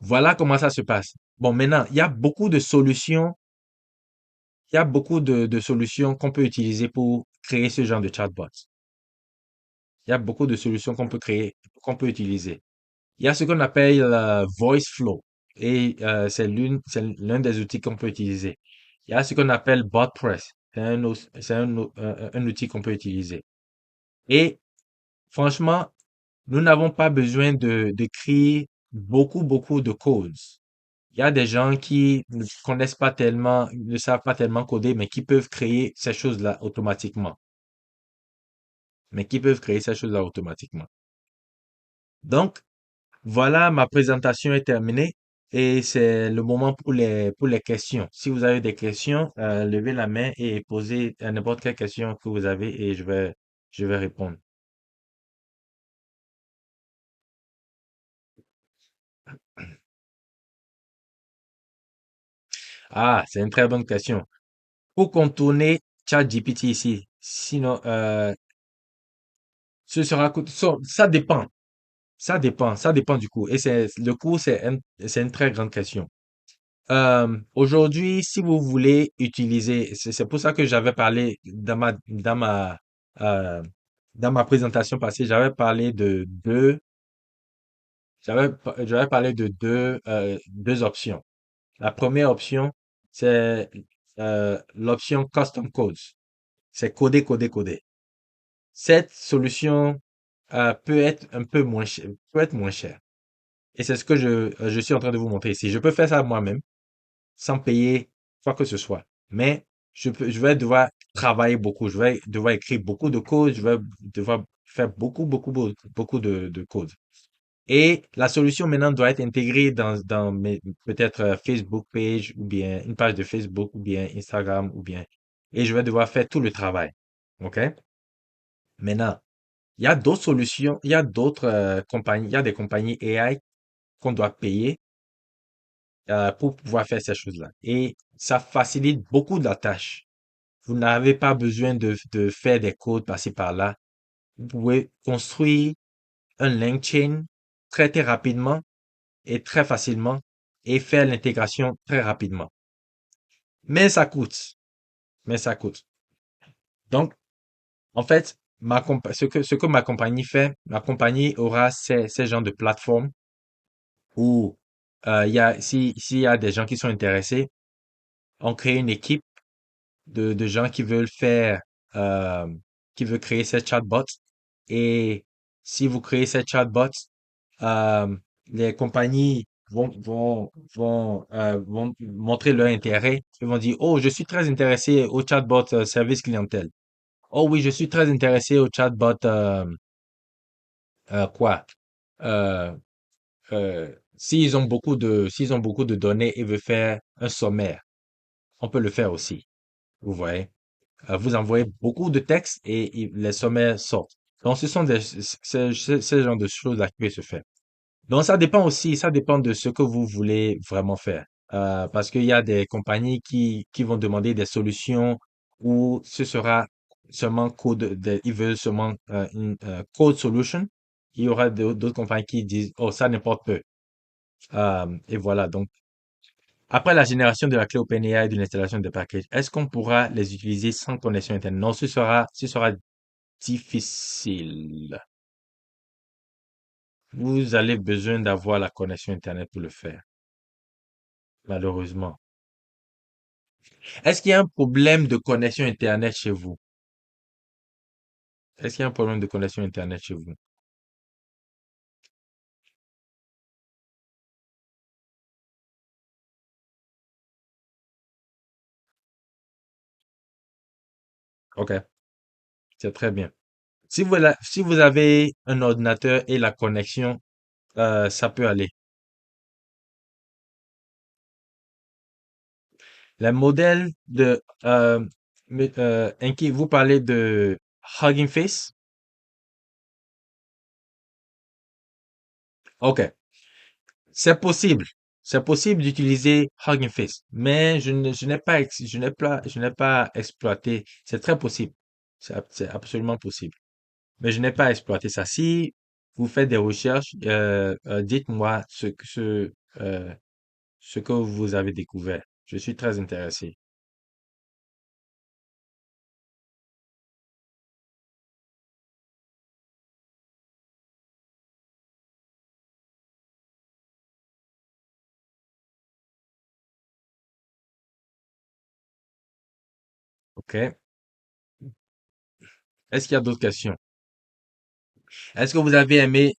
voilà comment ça se passe. Bon, maintenant, il y a beaucoup de solutions, il y a beaucoup de solutions qu'on peut utiliser pour créer ce genre de chatbot. Il y a beaucoup de solutions qu'on peut créer, qu'on peut utiliser. Il y a ce qu'on appelle Voice Flow et c'est l'un des outils qu'on peut utiliser. Il y a ce qu'on appelle BotPress. C'est un outil qu'on peut utiliser. Et franchement, nous n'avons pas besoin d'écrire beaucoup de codes. Il y a des gens qui ne connaissent pas tellement, ne savent pas tellement coder, mais qui peuvent créer ces choses-là automatiquement. Mais qui peuvent créer ces choses-là automatiquement. Donc, voilà, ma présentation est terminée et c'est le moment pour les questions. Si vous avez des questions, levez la main et posez n'importe quelle question que vous avez et je vais répondre. Ah, c'est une très bonne question. Pour contourner ChatGPT ici, sinon, ce sera, ça dépend. Ça dépend du coût. Et le coût, c'est une très grande question. Aujourd'hui, si vous voulez utiliser, c'est pour ça que j'avais parlé euh, dans ma présentation passée, j'avais parlé de deux options. La première option, c'est l'option Custom Codes. C'est coder. Cette solution peut être un peu moins cher, peut être moins cher. Et c'est ce que je suis en train de vous montrer ici. Je peux faire ça moi-même sans payer quoi que ce soit. Mais je vais devoir travailler beaucoup. Je vais devoir écrire beaucoup de code. Je vais devoir faire beaucoup de code. Et la solution maintenant doit être intégrée dans peut-être Facebook page ou bien une page de Facebook ou bien Instagram ou bien, et je vais devoir faire tout le travail. OK? Maintenant, il y a d'autres solutions, il y a d'autres compagnies, il y a des compagnies AI qu'on doit payer pour pouvoir faire ces choses-là. Et ça facilite beaucoup de la tâche. Vous n'avez pas besoin de faire des codes par-ci par-là. Vous pouvez construire un LangChain, traiter rapidement et très facilement et faire l'intégration très rapidement. Mais ça coûte. Mais ça coûte. Donc, en fait, ce que ma compagnie fait, ma compagnie aura ces genres de plateformes où s'il y a des gens qui sont intéressés, on crée une équipe de gens qui veulent euh, qui veulent créer ces chatbots. Et si vous créez ces chatbots, euh, les compagnies vont montrer leur intérêt. Ils vont dire, oh, je suis très intéressé au chatbot service clientèle. Oh oui, je suis très intéressé au chatbot quoi? Euh, s'ils ont beaucoup de données et veulent faire un sommaire, on peut le faire aussi. Vous voyez? Vous envoyez beaucoup de textes et les sommaires sortent. Donc, ce sont ce genre de choses-là qui peuvent se faire. Donc, ça dépend de ce que vous voulez vraiment faire. Parce qu'il y a des compagnies qui vont demander des solutions où ce sera seulement ils veulent seulement une code solution. Il y aura d'autres compagnies qui disent, oh, ça n'importe peu. Et voilà. Donc, après la génération de la clé OpenAI et de l'installation des packages, est-ce qu'on pourra les utiliser sans connexion Internet? Non, ce sera difficile. Vous allez besoin d'avoir la connexion Internet pour le faire, malheureusement. Est-ce qu'il y a un problème de connexion Internet chez vous? Est-ce qu'il y a un problème de connexion Internet chez vous? OK, c'est très bien. Si vous avez un ordinateur et la connexion, ça peut aller. Les modèles Enki, vous parlez de Hugging Face? OK. C'est possible. C'est possible d'utiliser Hugging Face, mais je n'ai pas exploité. C'est très possible. C'est absolument possible. Mais je n'ai pas exploité ça. Si vous faites des recherches, dites-moi ce que vous avez découvert. Je suis très intéressé. OK? Est-ce qu'il y a d'autres questions? Est-ce que vous avez aimé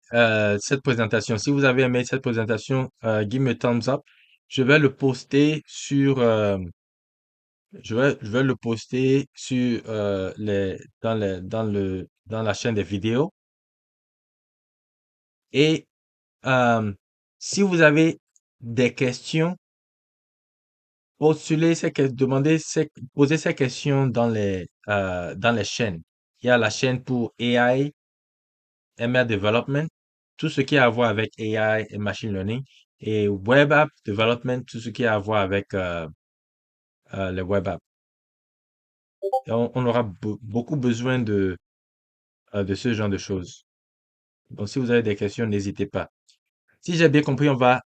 cette présentation? Si vous avez aimé cette présentation, give me thumbs up. Je vais le poster sur, je vais le poster sur dans la chaîne des vidéos. Et euh, si vous avez des questions, posez ces questions dans les chaînes. Il y a la chaîne pour AI, ML Development, tout ce qui a à voir avec AI et Machine Learning, et Web App Development, tout ce qui a à voir avec les Web Apps. Et on aura beaucoup besoin de ce genre de choses. Donc, si vous avez des questions, n'hésitez pas. Si j'ai bien compris, on va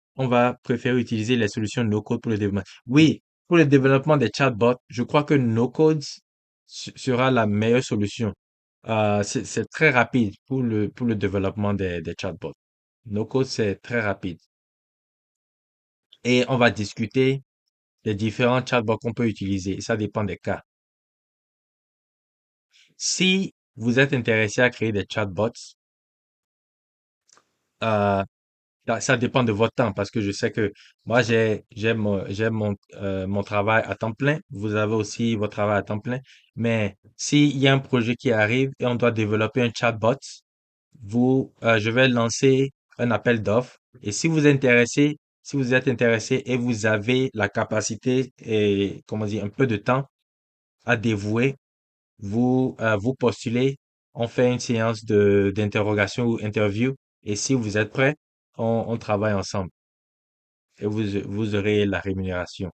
préférer utiliser les solutions no-code pour le développement. Oui, pour le développement des chatbots, je crois que no-code sera la meilleure solution. C'est très rapide pour le développement des chatbots. No-code, c'est très rapide. Et on va discuter des différents chatbots qu'on peut utiliser. Ça dépend des cas. Si vous êtes intéressé à créer des chatbots, euh, ça dépend de votre temps parce que je sais que moi, mon travail à temps plein. Vous avez aussi votre travail à temps plein. Mais s'il y a un projet qui arrive et on doit développer un chatbot, je vais lancer un appel d'offres. Et si vous êtes intéressé et vous avez la capacité et, comment dire, un peu de temps à dévouer, vous postulez, on fait une séance d'interrogation ou interview. Et si vous êtes prêt, on travaille ensemble et vous aurez la rémunération.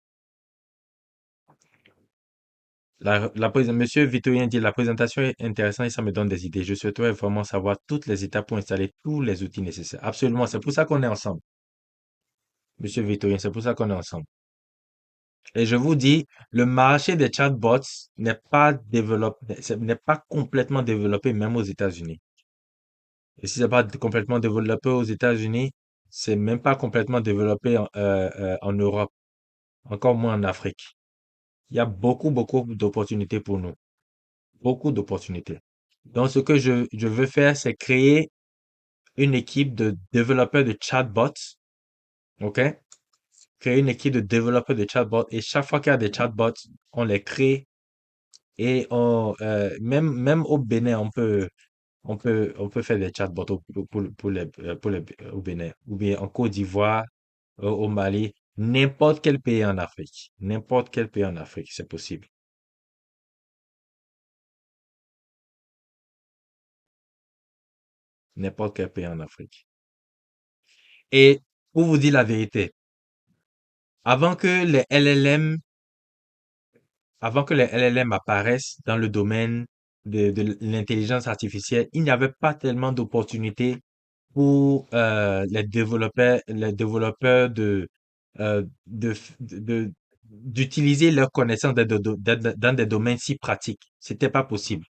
Monsieur Vitorien dit, la présentation est intéressante et ça me donne des idées. Je souhaiterais vraiment savoir toutes les étapes pour installer tous les outils nécessaires. Absolument, c'est pour ça qu'on est ensemble. Monsieur Vitorien, c'est pour ça qu'on est ensemble. Et je vous dis, le marché des chatbots n'est pas complètement développé même aux États-Unis. Et si c'est pas complètement développé aux États-Unis, c'est même pas complètement développé en Europe, encore moins en Afrique. Il y a beaucoup d'opportunités pour nous. Beaucoup d'opportunités. Donc, ce que je veux faire, c'est créer une équipe de développeurs de chatbots. OK? Créer une équipe de développeurs de chatbots. Et chaque fois qu'il y a des chatbots, on les crée et même au Bénin, on peut faire des chatbots au Bénin, ou bien en Côte d'Ivoire, au Mali, n'importe quel pays en Afrique. N'importe quel pays en Afrique, c'est possible. N'importe quel pays en Afrique. Et pour vous dire la vérité, avant que les LLM, avant que les LLM apparaissent dans le domaine de l'intelligence artificielle, il n'y avait pas tellement d'opportunités pour les développeurs d'utiliser leurs connaissances dans des domaines si pratiques. C'était pas possible.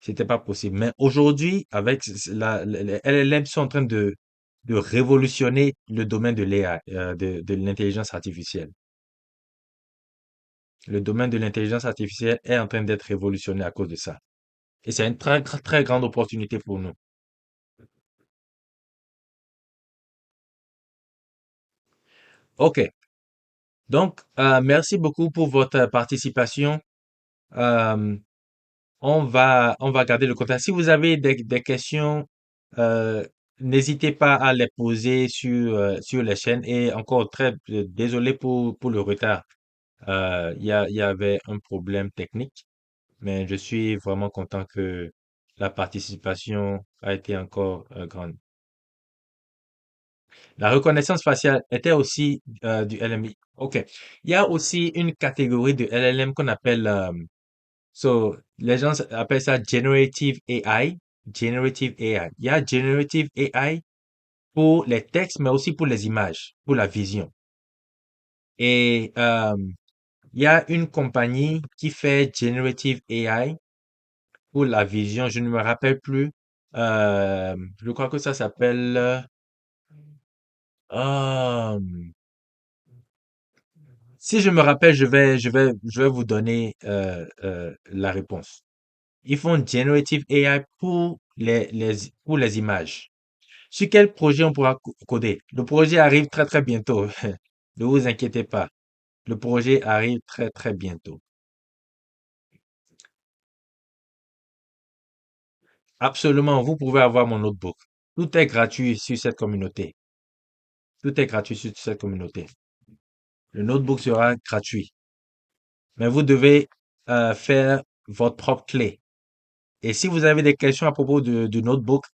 C'était pas possible. Mais aujourd'hui, les LLM sont en train de révolutionner le domaine de l'AI, de l'intelligence artificielle. Le domaine de l'intelligence artificielle est en train d'être révolutionné à cause de ça. Et c'est une très grande opportunité pour nous. OK. Donc, merci beaucoup pour votre participation. Euh, on va garder le contact. Si vous avez des questions, euh, n'hésitez pas à les poser sur les chaînes. Et encore désolé pour le retard. Il y avait un problème technique, mais je suis vraiment content que la participation a été encore grande. La reconnaissance faciale était aussi du LMI. OK. Il y a aussi une catégorie de LLM qu'on appelle, les gens appellent ça Generative AI. Generative AI. Il y a Generative AI pour les textes, mais aussi pour les images, pour la vision. Et il y a une compagnie qui fait Generative AI pour la vision. Je ne me rappelle plus. Je crois que ça s'appelle... euh, si je me rappelle, je vais vous donner la réponse. Ils font Generative AI pour les images. Sur quel projet on pourra coder? Le projet arrive très très bientôt. Ne vous inquiétez pas. Le projet arrive très très bientôt. Absolument, vous pouvez avoir mon notebook. Tout est gratuit sur cette communauté. Tout est gratuit sur cette communauté. Le notebook sera gratuit. Mais vous devez faire votre propre clé. Et si vous avez des questions à propos du notebook,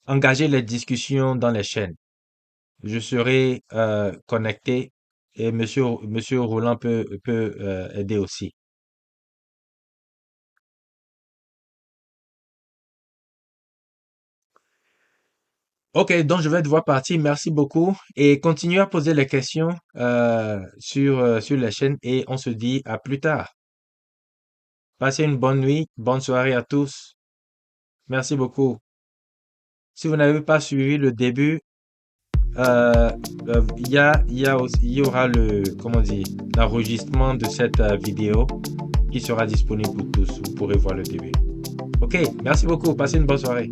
engagez les discussions dans les chaînes. Je serai connecté et monsieur Roland peut aider aussi. Ok, donc je vais devoir partir. Merci beaucoup et continuez à poser les questions sur la chaîne et on se dit à plus tard. Passez une bonne nuit, bonne soirée à tous. Merci beaucoup. Si vous n'avez pas suivi le début, euh, il y aura comment dire, l'enregistrement de cette vidéo qui sera disponible pour tous. Vous pourrez voir le début. Ok, merci beaucoup. Passez une bonne soirée.